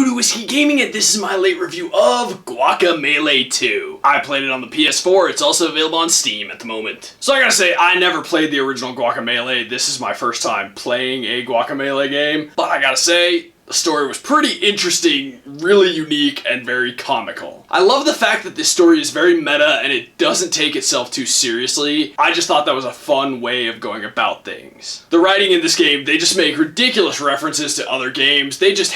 Voodoo Whiskey Gaming, and this is my late review of Guacamelee 2. I played it on the PS4, it's also available on Steam at the moment. So I gotta say, I never played the original Guacamelee. This is my first time playing a Guacamelee game, but I gotta say, the story was pretty interesting, really unique, and very comical. I love the fact that this story is very meta and it doesn't take itself too seriously. I just thought that was a fun way of going about things. The writing in this game, they just make ridiculous references to other games. They just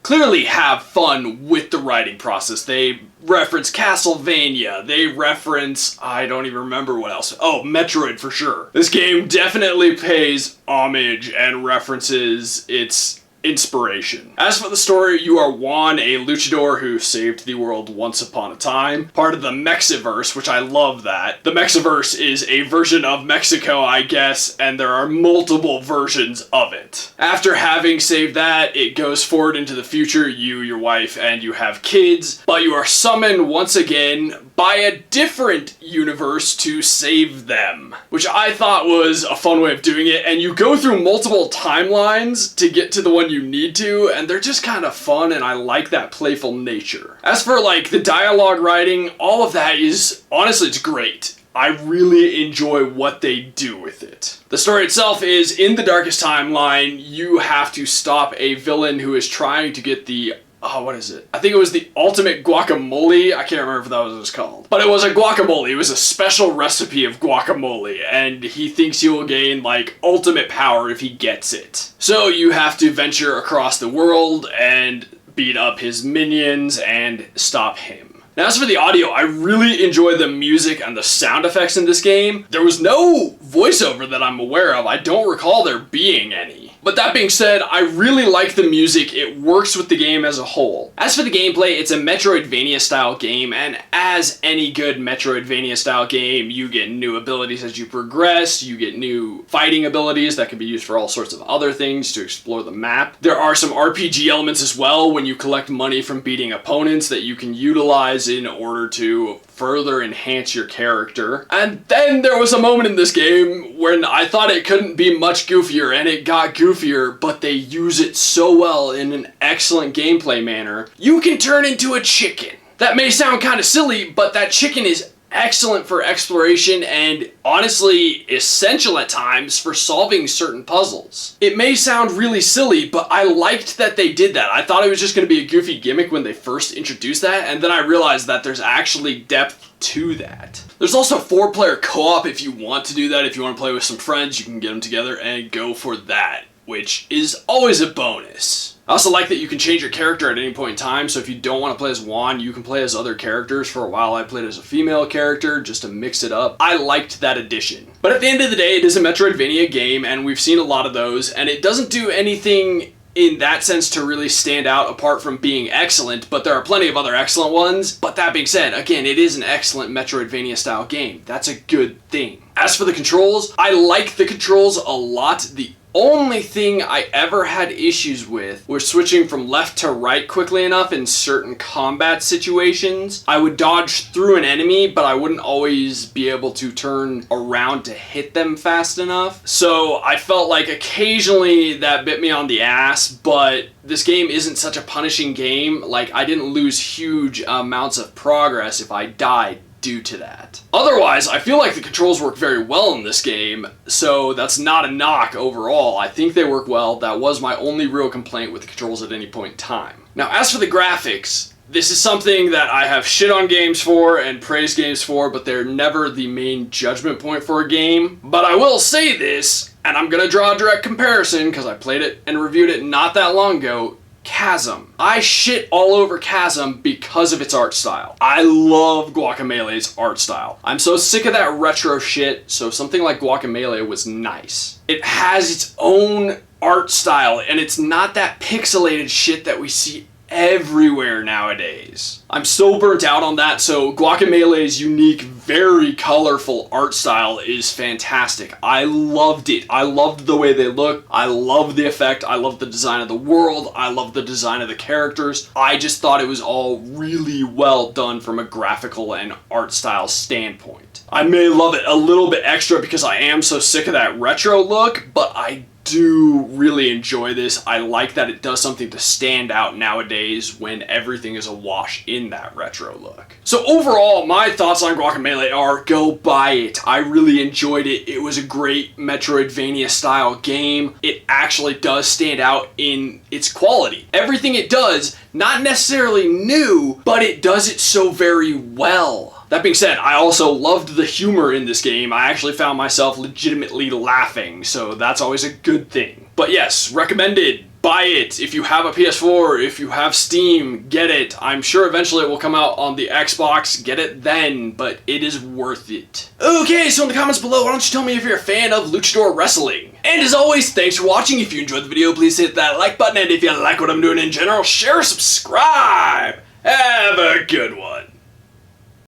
clearly have fun with the writing process. They reference Castlevania, they reference, I don't even remember what else. Oh, Metroid for sure. This game definitely pays homage and references its inspiration. As for the story, you are Juan, a luchador who saved the world once upon a time. Part of the Mexiverse, which I love that. The Mexiverse is a version of Mexico, I guess, and there are multiple versions of it. After having saved that, it goes forward into the future. You, your wife, and you have kids, but you are summoned once again by a different universe to save them, which I thought was a fun way of doing it. And you go through multiple timelines to get to the one you need to, and they're just kind of fun, and I like that playful nature. As for like the dialogue writing, all of that is, honestly, it's great. I really enjoy what they do with it. The story itself is, in the darkest timeline, you have to stop a villain who is trying to get the what is it? I think it was the ultimate guacamole. I can't remember if that was what it was called. But it was a guacamole. It was a special recipe of guacamole, and he thinks he will gain, like, ultimate power if he gets it. So you have to venture across the world and beat up his minions and stop him. Now, as for the audio, I really enjoy the music and the sound effects in this game. There was no voiceover that I'm aware of. I don't recall there being any. But that being said, I really like the music. It works with the game as a whole. As for the gameplay, it's a Metroidvania style game, and as any good Metroidvania style game, you get new abilities as you progress, you get new fighting abilities that can be used for all sorts of other things to explore the map. There are some RPG elements as well when you collect money from beating opponents that you can utilize in order to further enhance your character. And then there was a moment in this game when I thought it couldn't be much goofier, and it got goofier, but they use it so well in an excellent gameplay manner. You can turn into a chicken. That may sound kind of silly, but that chicken is excellent for exploration and honestly essential at times for solving certain puzzles. It may sound really silly, but I liked that they did that. I thought it was just going to be a goofy gimmick when they first introduced that, and then I realized that there's actually depth to that. There's also 4-player co-op if you want to do that. If you want to play with some friends, you can get them together and go for that, which is always a bonus. I also like that you can change your character at any point in time, so if you don't want to play as Juan, you can play as other characters. For a while I played as a female character just to mix it up. I liked that addition. But at the end of the day, it is a Metroidvania game, and we've seen a lot of those, and it doesn't do anything in that sense to really stand out apart from being excellent, but there are plenty of other excellent ones. But that being said, again, it is an excellent Metroidvania style game. That's a good thing. As for the controls, I like the controls a lot. The only thing I ever had issues with was switching from left to right quickly enough in certain combat situations. I would dodge through an enemy, but I wouldn't always be able to turn around to hit them fast enough. So I felt like occasionally that bit me on the ass, but this game isn't such a punishing game. Like, I didn't lose huge amounts of progress if I died due to that. Otherwise, I feel like the controls work very well in this game, so that's not a knock overall. I think they work well. That was my only real complaint with the controls at any point in time. Now, as for the graphics, this is something that I have shit on games for and praised games for, but they're never the main judgment point for a game. But I will say this, and I'm gonna draw a direct comparison because I played it and reviewed it not that long ago. Chasm. I shit all over Chasm because of its art style. I love Guacamelee's art style. I'm so sick of that retro shit, so something like Guacamelee was nice. It has its own art style, and it's not that pixelated shit that we see everywhere nowadays. I'm so burnt out on that, so Guacamelee's unique, very colorful art style is fantastic. I loved it. I loved the way they look. I love the effect. I love the design of the world. I love the design of the characters. I just thought it was all really well done from a graphical and art style standpoint. I may love it a little bit extra because I am so sick of that retro look, but I do really enjoy this. I like that it does something to stand out nowadays when everything is awash in that retro look. So overall, my thoughts on Guacamelee are go buy it. I really enjoyed it. It was a great Metroidvania style game. It actually does stand out in its quality. Everything it does, not necessarily new, but it does it so very well. That being said, I also loved the humor in this game. I actually found myself legitimately laughing, so that's always a good thing. But yes, recommended. Buy it. If you have a PS4, if you have Steam, get it. I'm sure eventually it will come out on the Xbox. Get it then, but it is worth it. Okay, so in the comments below, why don't you tell me if you're a fan of luchador wrestling? And as always, thanks for watching. If you enjoyed the video, please hit that like button, and if you like what I'm doing in general, share, subscribe. Have a good one.